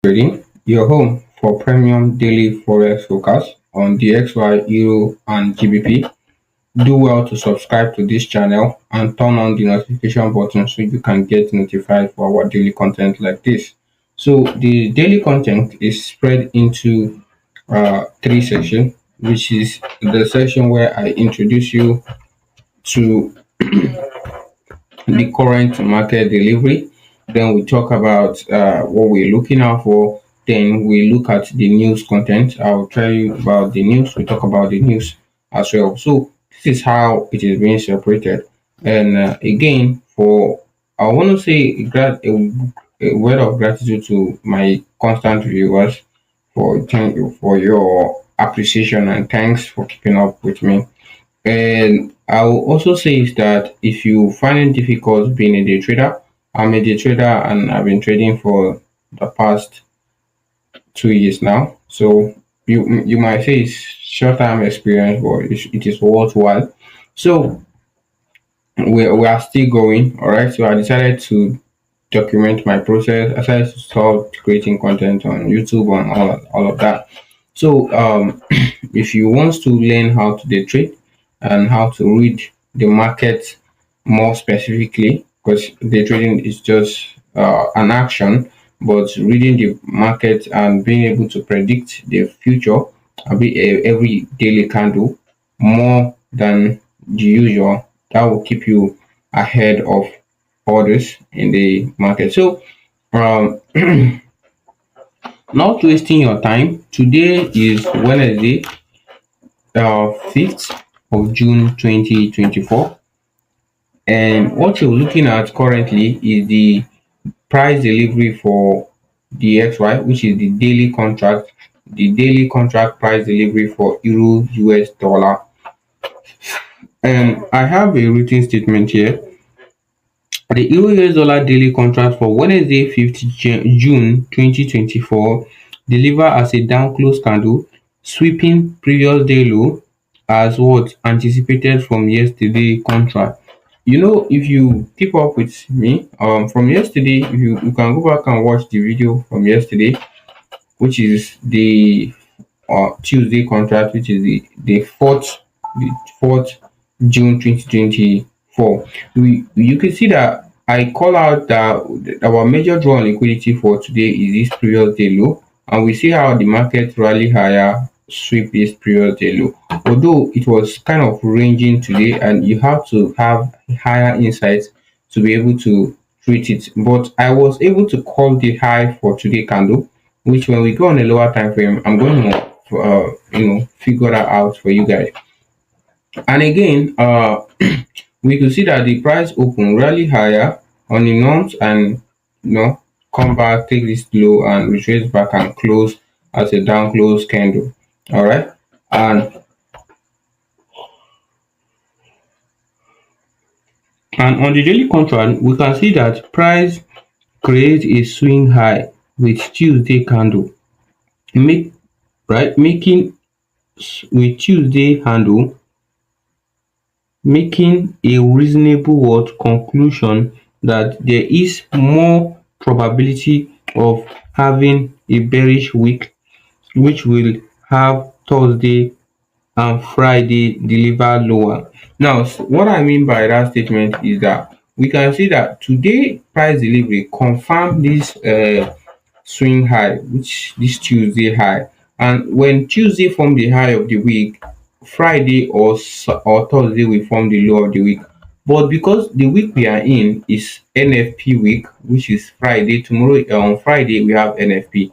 Trading, your home for premium daily forex focus on DXY, Euro, and GBP. Do well to subscribe to this channel and turn on the notification button so you can get notified for our daily content like this. So the daily content is spread into three sections, which is the section where I introduce you to the current market delivery. Then we talk about what we're looking out for. Then we look at the news content. I'll tell you about the news. We talk about the news as well. So this is how it is being separated. And again, for I want to say a word of gratitude to my constant viewers for thank you for your appreciation and thanks for keeping up with me. And I will also say is that if you find it difficult being a day trader, I'm a day trader and I've been trading for the past 2 years now. So you might say it's short time experience, but it is worthwhile. So we are still going. All right. So I decided to document my process. I decided to start creating content on YouTube and all of that. So if you want to learn how to day trade and how to read the market more specifically, because day trading is just an action, but reading the market and being able to predict the future, every daily candle more than the usual, that will keep you ahead of others in the market. So um not wasting your time, today is Wednesday, 5th of June 2024, and what you're looking at currently is the price delivery for DXY, which is the daily contract price delivery for Euro US dollar. And I have a written statement here. The Euro US dollar daily contract for Wednesday, 5th June 2024 deliver as a down close candle, sweeping previous day low as what anticipated from yesterday contract. You know, if you keep up with me, from yesterday, if you can go back and watch the video from yesterday, which is the Tuesday contract, which is the 4th June 2024. You can see that I call out that our major draw on liquidity for today is this previous day low, and we see how the market rally higher, sweep this previous day low. Although it was kind of ranging today, and you have to have higher insights to be able to treat it. But I was able to call the high for today candle, which when we go on a lower time frame, I'm going to figure that out for you guys. And again, we could see that the price open rally higher on the norms and come back, take this low and retrace back and close as a down close candle. All right, and on the daily contract, we can see that price creates a swing high with Tuesday candle, make right making with Tuesday handle making a reasonable what conclusion that there is more probability of having a bearish week, which will have Thursday and Friday deliver lower. Now, what I mean by that statement is that we can see that today price delivery confirm this swing high, which this Tuesday high, and when Tuesday form the high of the week, Friday or Thursday will form the low of the week. But because the week we are in is NFP week, which is Friday, tomorrow on Friday we have NFP,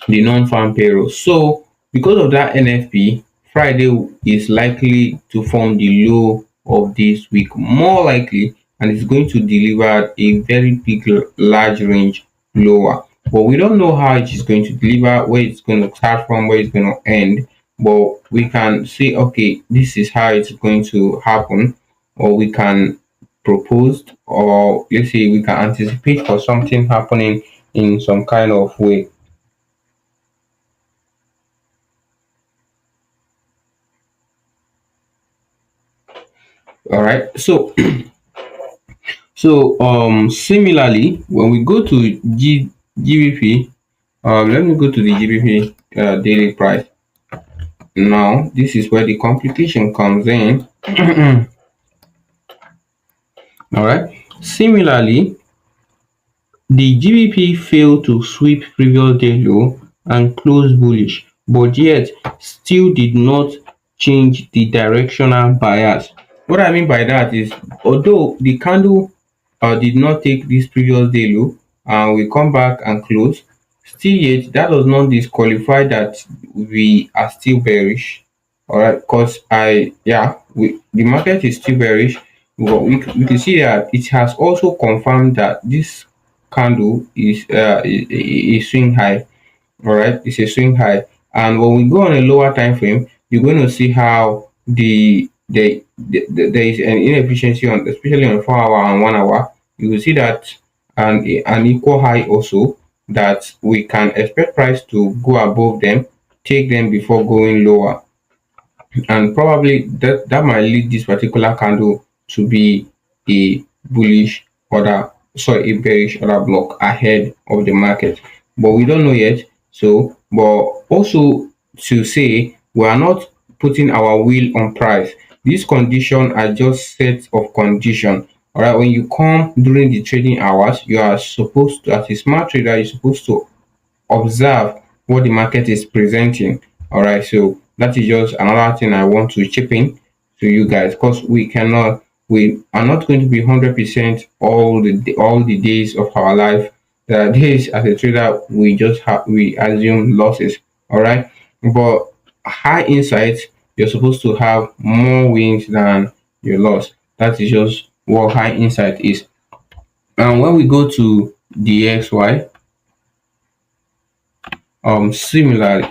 the non-farm payroll. So because of that NFP, Friday is likely to form the low of this week, more likely, and it's going to deliver a very big, large range lower. But we don't know how it is going to deliver, where it's going to start from, where it's going to end. But we can say, okay, this is how it's going to happen, or we can propose, or let's say we can anticipate for something happening in some kind of way. All right. So similarly, when we go to GBP, Let me go to the GBP daily price. Now, this is where the complication comes in. All right. Similarly, the GBP failed to sweep previous day low and close bullish, but yet still did not change the directional bias. What I mean by that is, although the candle did not take this previous day low and we come back and close, still yet that does not disqualify that we are still bearish. All right, because the market is still bearish, but we can see that it has also confirmed that this candle is a swing high. All right, it's a swing high, and when we go on a lower time frame, you're going to see how there is an inefficiency on, especially on 4 hour and 1 hour. You will see that an equal high also, that we can expect price to go above them, take them before going lower, and probably that might lead this particular candle to be a bullish order, sorry, a bearish order block ahead of the market, but we don't know yet. So, but also to say, we are not putting our will on price. These conditions are just sets of condition. All right, when you come during the trading hours, you are supposed to, as a smart trader, you're supposed to observe what the market is presenting. All right, so that is just another thing I want to chip in to you guys, because we are not going to be 100% all the days of our life. There are days as a trader we assume losses. All right, but high insights, you're supposed to have more wins than your loss. That is just what high insight is. And when we go to DXY, similarly,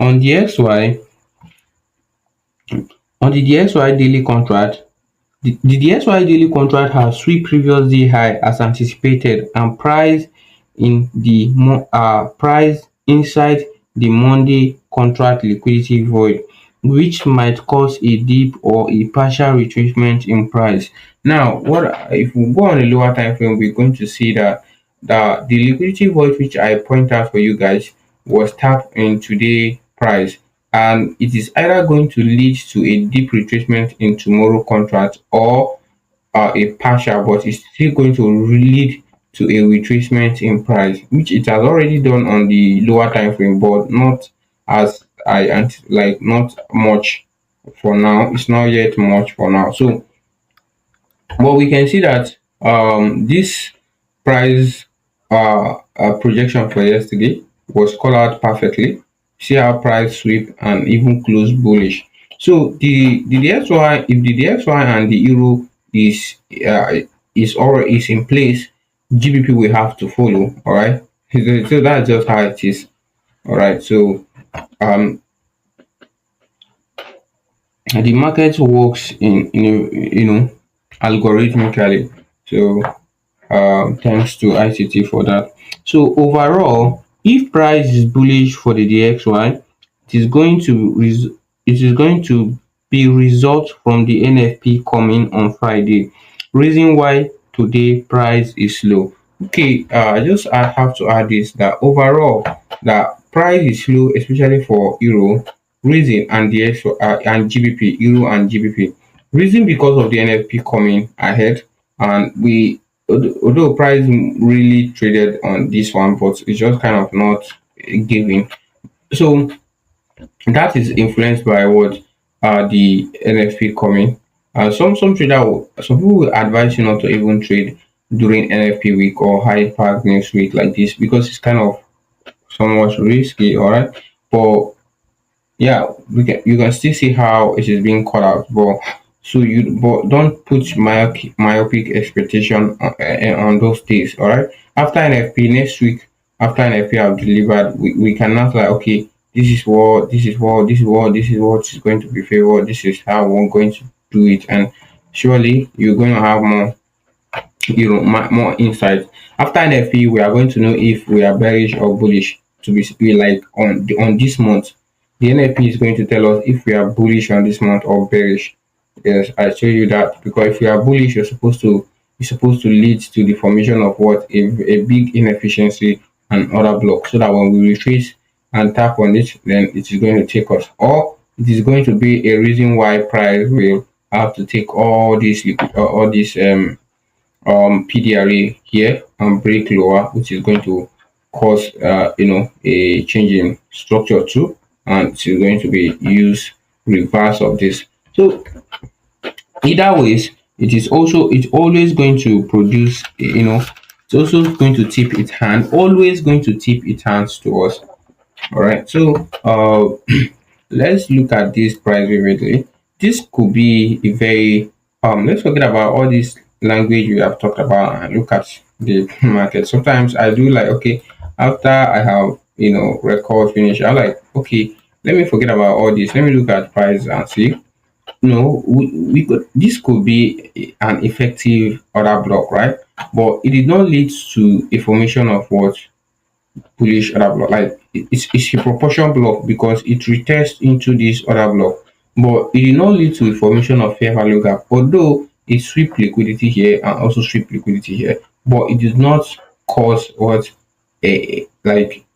on the XY, on the DXY daily contract, the DXY daily contract has swept previous day high as anticipated and price inside the Monday contract liquidity void, which might cause a dip or a partial retracement in price. Now, what if we go on a lower time frame, we're going to see that the liquidity void which I point out for you guys was tapped in today price, and it is either going to lead to a deep retracement in tomorrow contract, or a partial, but it's still going to lead to a retracement in price, which it has already done on the lower time frame, but not as like not much for now. It's not yet much for now. So, but we can see that this price projection for yesterday was called out perfectly. See how price sweep and even close bullish. So the DXY, if the DXY and the euro is in place, GBP will have to follow. All right. So that's just how it is. All right. So um the market works in algorithmically. So thanks to ICT for that. So overall, if price is bullish for the DXY, it is going to be result from the NFP coming on Friday. Reason why today price is low. Okay, I have to add this, that overall the price is low, especially for euro. Reason and the extra and GBP, euro and GBP. Reason because of the NFP coming ahead, and although price really traded on this one, but it's just kind of not giving. So that is influenced by what the NFP coming. Some people will advise you not to even trade during NFP week or high impact next week like this, because it's kind of somewhat risky. All right, but yeah, you can still see how it is being called out, but but don't put myopic expectation on those days. All right, after NFP next week, after NFP have delivered, we cannot like, okay, this is what is going to be favored, this is how we're going to do it, and surely you're going to have more, more insight. After NFP, we are going to know if we are bearish or bullish, to be like on this month. The NFP is going to tell us if we are bullish on this month or bearish. Yes, I show you that, because if you are bullish, it's supposed to lead to the formation of what, a big inefficiency another block, so that when we retrace and tap on it, then it is going to take us, or it is going to be a reason why price will have to take all these all these PDRA here and break lower, which is going to cause a change in structure too, and it's going to be use reverse of this. So either ways, it's always going to produce, it's also going to tip its hand, always going to tip its hands to us. All right, so let's look at this price vividly. This could be a very let's forget about all this language we have talked about and look at the market. Sometimes I do like, okay, after I have record finish, I like, okay, let me forget about all this. Let me look at price and see. No, we could, this could be an effective order block, right? But it did not lead to a formation of what bullish order block. Like it's a proportion block because it retests into this order block, but it did not lead to a formation of fair value gap. Although it sweep liquidity here and also sweep liquidity here, but it did not cause what a like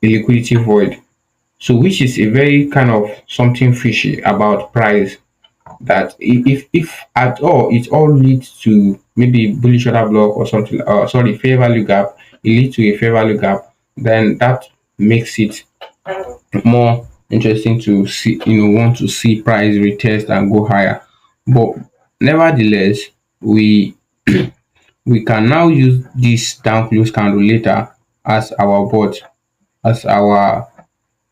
a liquidity void. So which is a very kind of something fishy about price, that if at all it all leads to maybe bullish order block or something, sorry, fair value gap, it leads to a fair value gap, then that makes it more interesting to see, want to see price retest and go higher. But nevertheless, we can now use this down close candle later as our board, as our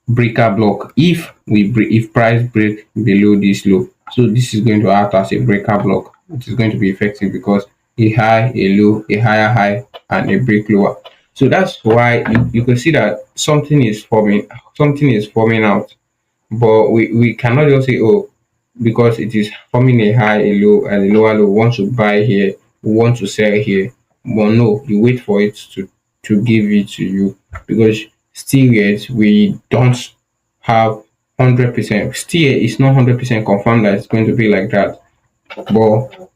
breaker block if if price break below this low. So this is going to act as a breaker block. It is going to be effective because a high, a low, a higher high, and a break lower. So that's why you can see that something is forming out. But we cannot just say, oh, because it is forming a high, a low, and a lower low, we want to buy here, we want to sell here. But no, you wait for it to give it to you, because still yet we don't have 100%. Still yet it's not 100% confirmed that it's going to be like that. But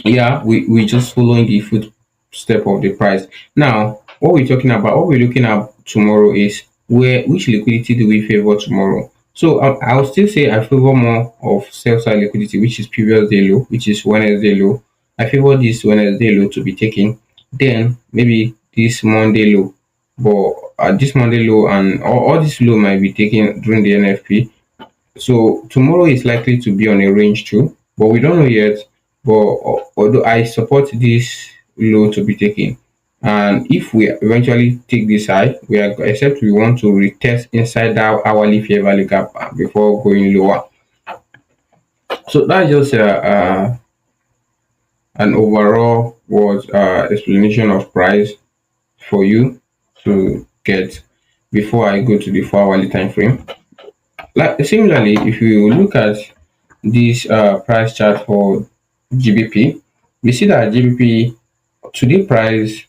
yeah, we just following the footstep of the price. Now, what we're looking at tomorrow is which liquidity do we favor tomorrow? So I'll still say I favor more of sell side liquidity, which is previous day low, which is Wednesday low. I favor this Wednesday low to be taken. Then maybe this Monday low, but this Monday low and all this low might be taken during the NFP. So tomorrow is likely to be on a range too, but we don't know yet. But although I support this low to be taken, and if we eventually take this high, we are, except we want to retest inside that hourly fair value gap before going lower. So that's just an overall was explanation of price for you to get before I go to the 4 hourly time frame. Like similarly, if you look at this price chart for GBP, we see that GBP today price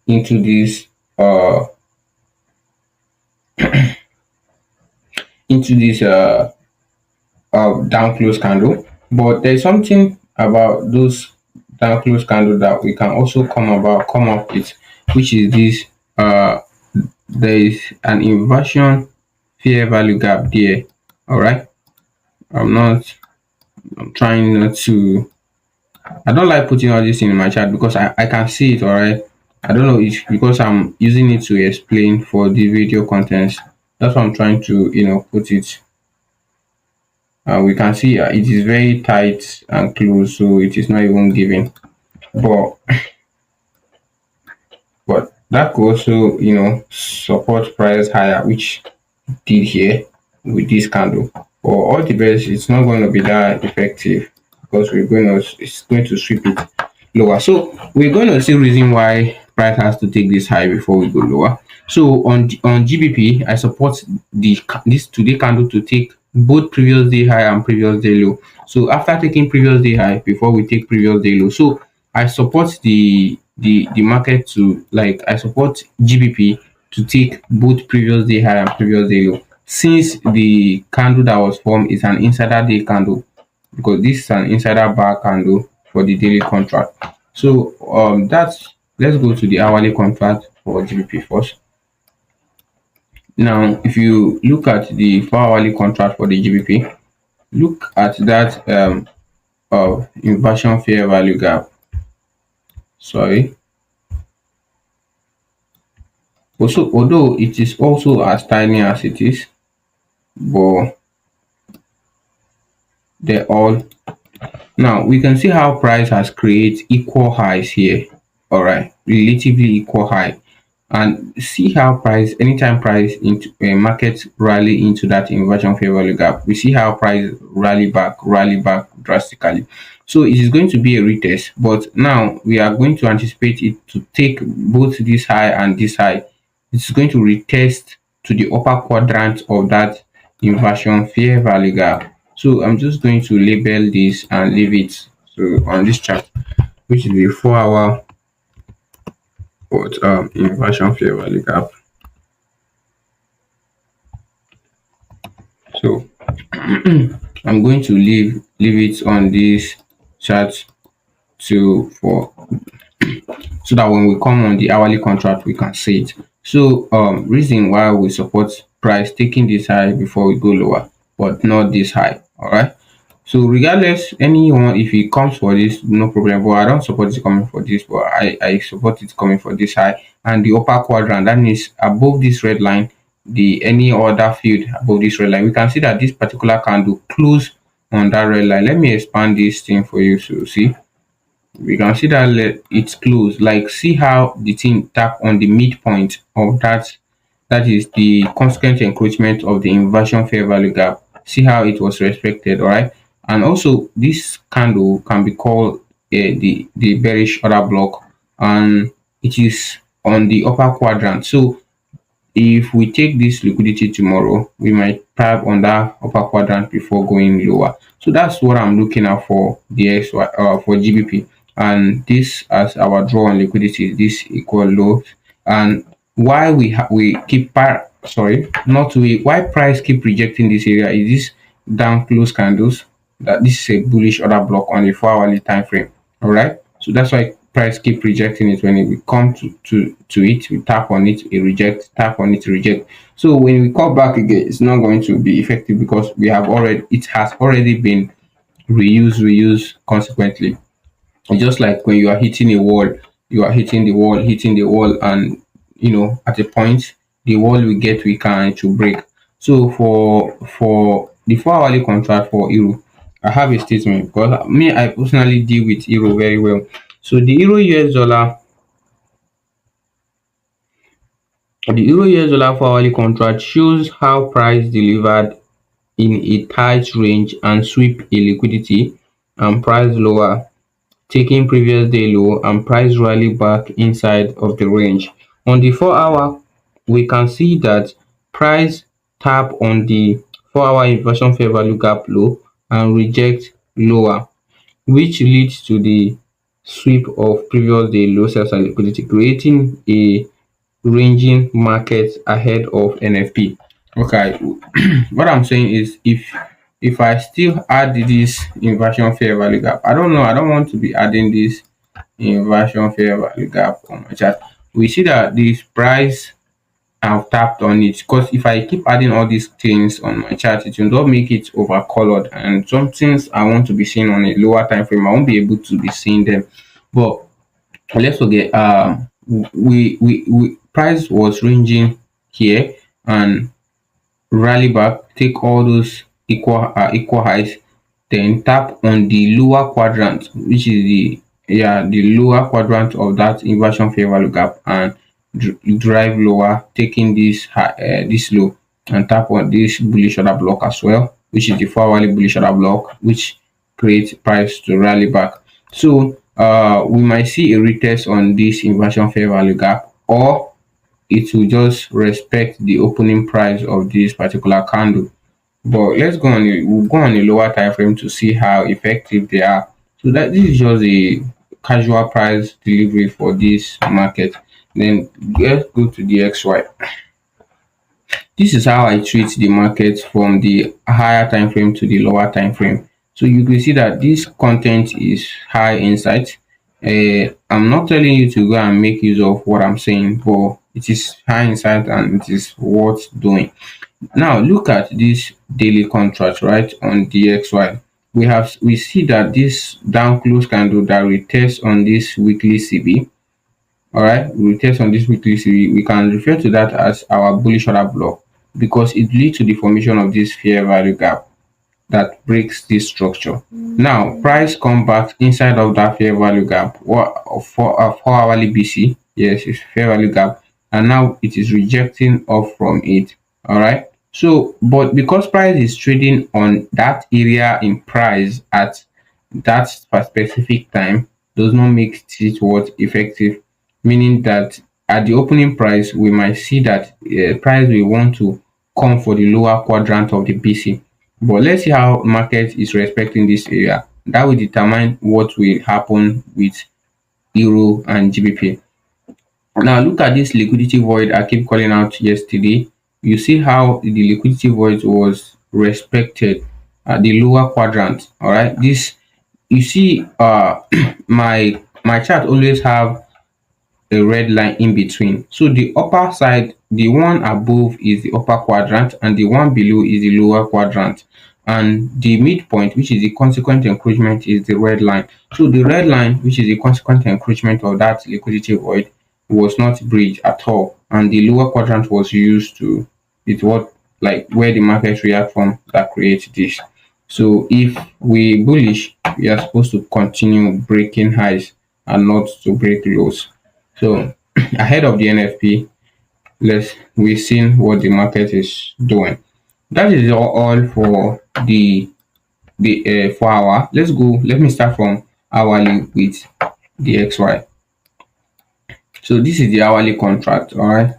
into this into this down close candle, but there's something about those down close candle that we can also come up with, which is this there is an inversion fair value gap there. All right, I'm trying not to, I don't like putting all this in my chat because I can see it. All right, I don't know if because I'm using it to explain for the video contents. That's why I'm trying to put it. We can see it is very tight and close, so it is not even giving. But that could also support price higher, which did here with this candle. But all the best, it's not going to be that effective because it's going to sweep it lower. So we're going to see reason why price has to take this high before we go lower. So on GBP, I support this today candle to take both previous day high and previous day low. So after taking previous day high before we take previous day low, so I support the market to, like, I support GBP to take both previous day high and previous day low, since the candle that was formed is an insider day candle, because this is an insider bar candle for the daily contract. So that's let's go to the hourly contract for GBP first. Now, if you look at the 4-hourly contract for the GBP, look at that of inversion fair value gap. Sorry. Also, although it is also as tiny as it is, but they're all. Now we can see how price has created equal highs here. All right, relatively equal high, and see how price anytime price into market rally into that inversion fair value gap, we see how price rally back drastically. So it is going to be a retest, but now we are going to anticipate it to take both this high and this high. It's going to retest to the upper quadrant of that inversion fair value gap. So I'm just going to label this and leave it so on this chart, which is the 4-hour inversion fair value gap. So I'm going to leave it on this chart to for so that when we come on the hourly contract we can see it. So reason why we support price taking this high before we go lower, but not this high. All right. So regardless, anyone if it comes for this, no problem. But I don't support it coming for this, but I support it coming for this high and the upper quadrant. That means above this red line, the any other field above this red line, we can see that this particular candle close on that red line. Let me expand this thing for you to see. We can see that it's closed. Like see how the thing tap on the midpoint of that is the consequent encroachment of the inversion fair value gap. See how it was respected, all right? And also this candle can be called the bearish order block, and it is on the upper quadrant. So if we take this liquidity tomorrow, we might tap on that upper quadrant before going lower. So that's what I'm looking at for DXY for GBP, and this as our draw on liquidity, this equal low. And why we keep why price keep rejecting this area is this down close candles, that this is a bullish order block on the 4-hourly time frame. All right, so that's why price keep rejecting it. When we come to it, we tap on it, it reject, tap on it, reject. So when we call back again, it's not going to be effective because it has already been reused consequently. It's just like when you are hitting a wall, you are hitting the wall, and at a point the wall will get weaker and it will break. So for the 4-hourly contract for euro, I have a statement because I personally deal with euro very well. So the euro US dollar 4-hourly contract shows how price delivered in a tight range and sweep a liquidity and price lower, taking previous day low and price rally back inside of the range. On the 4-hour, we can see that price tap on the 4-hour inversion fair value gap low and reject lower, which leads to the sweep of previous day low sales and liquidity, creating a ranging market ahead of NFP. Okay, what I'm saying is if I still add this inversion fair value gap, I don't know, I don't want to be adding this inversion fair value gap on my chart. We see that this price I've tapped on it, because if I keep adding all these things on my chart, it will not make it over colored, and some things I want to be seen on a lower time frame, I won't be able to be seeing them. But let's forget, we price was ranging here and rally back, take all those equal highs, then tap on the lower quadrant, which is the lower quadrant of that inversion fair value gap, and drive lower, taking this this low, and tap on this bullish order block as well, which is the 4-hourly bullish order block, which creates price to rally back. So we might see a retest on this inversion fair value gap, or it will just respect the opening price of this particular candle. But we'll go on a lower time frame to see how effective they are. So that this is just a casual price delivery for this market. Then let's go to DXY. This is how I treat the market from the higher time frame to the lower time frame. So you can see that this content is high inside, I'm not telling you to go and make use of what I'm saying, but it is high insight and it is worth doing. Now look at this daily contract right on DXY. We see that this down close candle that retests on this weekly CB. All right, we test on this weekly CB. We can refer to that as our bullish order block because it leads to the formation of this fair value gap that breaks this structure. Now, price come back inside of that fair value gap for a 4 hourly BC. Yes, it's fair value gap, and now it is rejecting off from it. All right. So, but because price is trading on that area in price at that specific time, does not make it what effective, meaning that at the opening price we might see that price will want to come for the lower quadrant of the BC. But let's see how market is respecting this area. That will determine what will happen with euro and GBP. Now look at this liquidity void I keep calling out yesterday. You see how the liquidity void was respected at the lower quadrant. All right, this you see my chart always have a red line in between. So the upper side, the one above is the upper quadrant and the one below is the lower quadrant. And the midpoint, which is the consequent encroachment, is the red line. So the red line, which is the consequent encroachment of that liquidity void, was not bridged at all. And the lower quadrant was used to, it's what like where the market react from that creates this. So if we bullish, we are supposed to continue breaking highs and not to break lows. So ahead of the NFP, we've seen what the market is doing. That is all for the 4 hour. Let's go. Let me start from hourly with the XY. So this is the hourly contract. All right.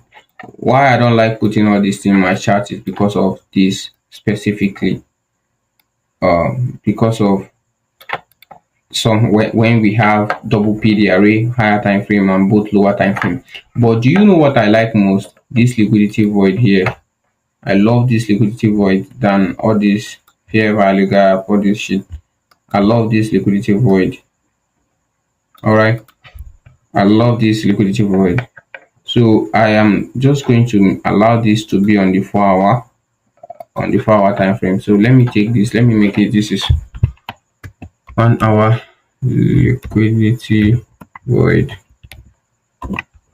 Why I don't like putting all this in my chart is because of this specifically. Because of some when we have double PD array, higher time frame and both lower time frame. But do you know what I like most? This liquidity void here. I love this liquidity void than all this fair value gap, all this shit. I love this liquidity void. All right, I love this liquidity void. So I am just going to allow this to be on the 4 hour time frame. So let me take this. Let me make it. This is 1 hour liquidity void.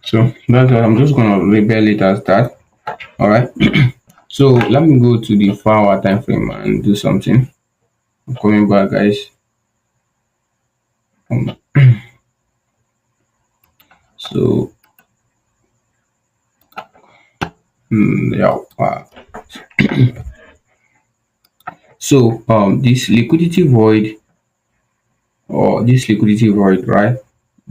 So that's what I'm just gonna label it as that. All right. So let me go to the 4 hour time frame and do something. I'm coming back, guys. So yeah. So this liquidity void or this liquidity void, right?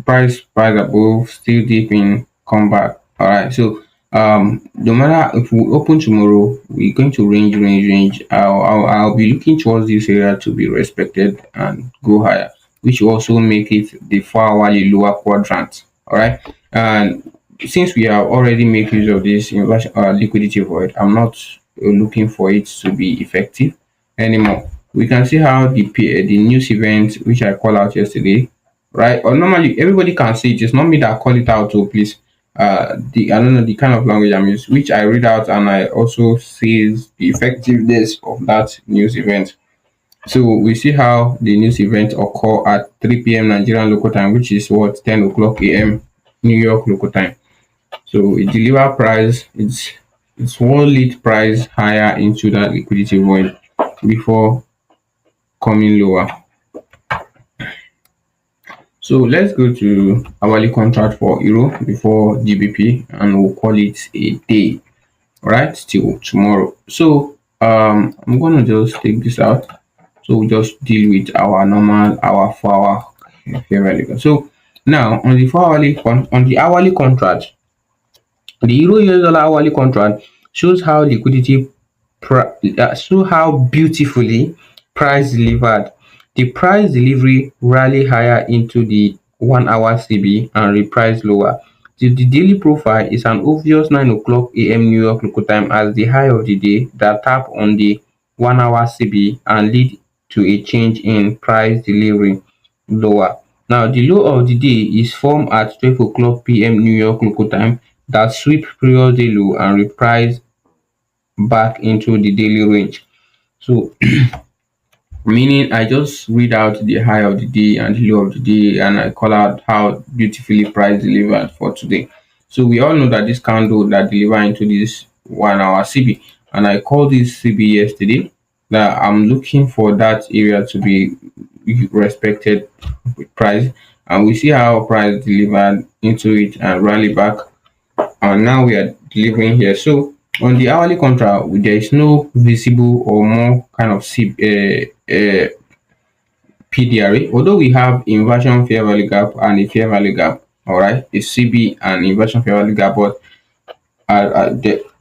Price above, still deep in, come back. All right. So no matter if we open tomorrow, we're going to range. I'll be looking towards this area to be respected and go higher, which will also make it the 4 hourly lower quadrant. All right. And since we have already made use of this liquidity void, I'm not looking for it to be effective anymore. We can see how the news event which I called out yesterday, right? Or normally everybody can see it. It's not me that call it out. So please, the I don't know the kind of language I'm using, which I read out and I also sees the effectiveness of that news event. So we see how the news event occur at 3 p.m. Nigerian local time, which is what 10 o'clock a.m. New York local time. So it deliver price, it's one lead price higher into that liquidity void before coming lower. So let's go to hourly contract for euro before GBP and we'll call it a day, right? Till tomorrow. So I'm gonna just take this out. So we just deal with our normal 4 hour fair value. So now on the hourly contract, the euro US dollar hourly contract shows how show how beautifully price delivered. The price delivery rally higher into the 1 hour CB and reprice lower. The daily profile is an obvious 9 o'clock a.m. New York local time as the high of the day that tap on the 1 hour CB and lead to a change in price delivery lower. Now the low of the day is formed at 12 o'clock p.m. New York local time that sweep previous day low and reprice back into the daily range. So meaning I just read out the high of the day and the low of the day, and I call out how beautifully price delivered for today. So we all know that this candle that delivered into this 1 hour CB, and I called this CB yesterday, that I'm looking for that area to be respected with price, and we see how price delivered into it and rally back, and now we are delivering here. So on the hourly contract, there is no visible or more kind of PDRA, although we have inversion fair value gap and a fair value gap, all right, a CB and inversion fair value gap, but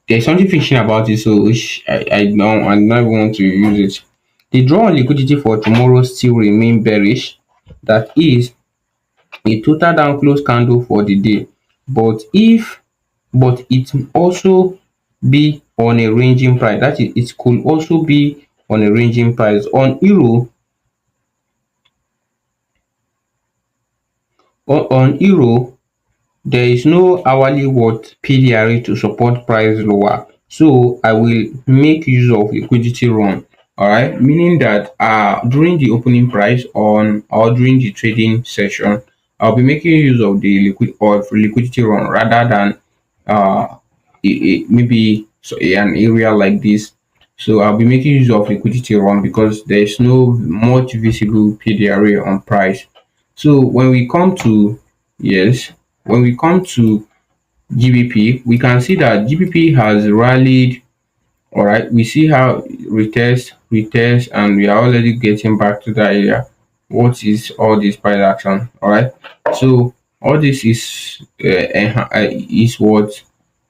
there's something fishy about it, so which I don't even want to use it. The draw on liquidity for tomorrow still remain bearish. That is a total down close candle for the day, but it also be on a ranging price. That is, it could also be on a ranging price. On euro, there is no hourly worth PDRA to support price lower, so I will make use of liquidity run. Alright, meaning that during the opening price on or during the trading session, I'll be making use of the liquidity run rather than maybe an area like this. So I'll be making use of liquidity run because there is no much visible PDRA on price. So when we come to yes, when we come to GBP, we can see that GBP has rallied. All right, we see how retest, and we are already getting back to that area. What is all this price action? All right, so all this is what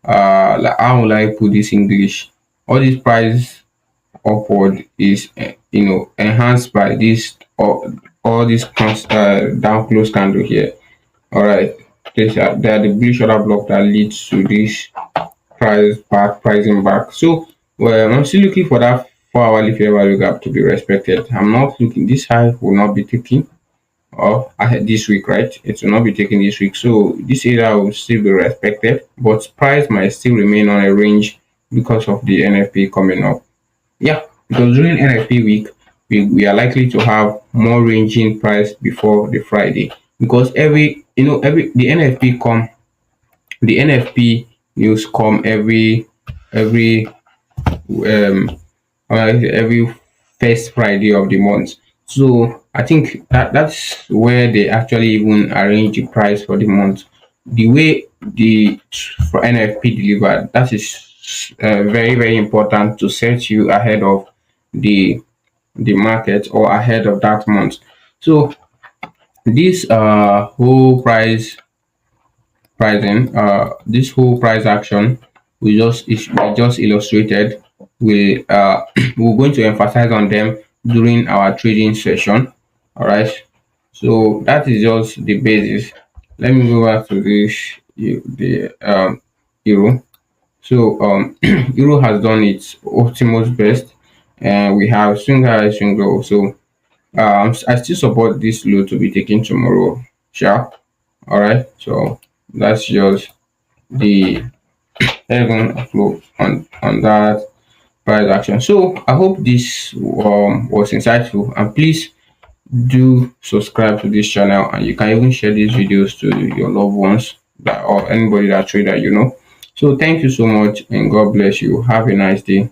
like, how will I put this in English? All this price upward is enhanced by this all this down close candle here. All right, they are the bullish order block that leads to this pricing back. So well, I'm still looking for that 4 hourly fair value gap to be respected. I'm not looking, this high will not be taken or ahead this week, right? It will not be taken this week. So this area will still be respected, but price might still remain on a range because of the NFP coming up. Yeah, because during NFP week, we are likely to have more ranging price before the Friday, because the NFP news come um every first Friday of the month. So I think that's where they actually even arrange the price for the month. The way the for NFP delivered, that is very very important to set you ahead of the market or ahead of that month. So this whole pricing, this whole price action we just illustrated, we're going to emphasize on them during our trading session. All right, so that is just the basis. Let me go back to this the euro. So euro has done its utmost best, and we have swing high, swing low. So I still support this low to be taken tomorrow. Sure. All right, so that's just the even upload on that price action. So I hope this was insightful, and please do subscribe to this channel, and you can even share these videos to your loved ones or anybody that trader. So thank you so much, and God bless you. Have a nice day.